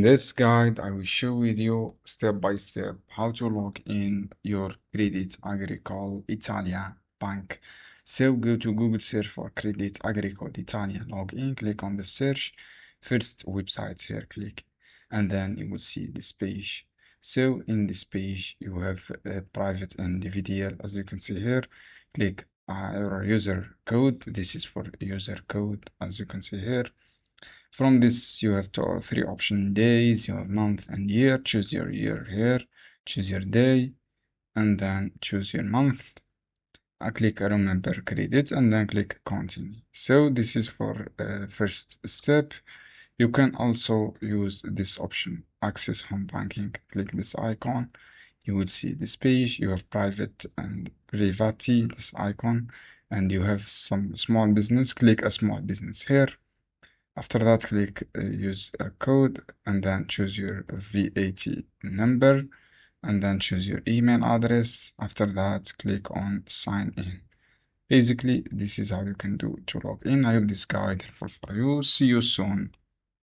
In this guide, I will show with you step by step how to log in your Crédit Agricole Italia bank. So go to Google, search for Crédit Agricole Italia, log in, click on the search, first website here, click, and then you will see this page. So in this page, you have a private individual, as you can see here, click your user code. This is for user code, as you can see here. From this, you have three option days, you have month and year. Choose your year here, choose your day, and then choose your month. I click remember credit and then click continue. So this is for first step. You can also use this option, access home banking. Click this icon. You will see this page. You have private and privati, this icon, and you have some small business. Click a small business here. After that, click use a code and then choose your VAT number and then choose your email address. After that, click on sign in. Basically, this is how you can do to log in. I hope this guide helpful for you. See you soon.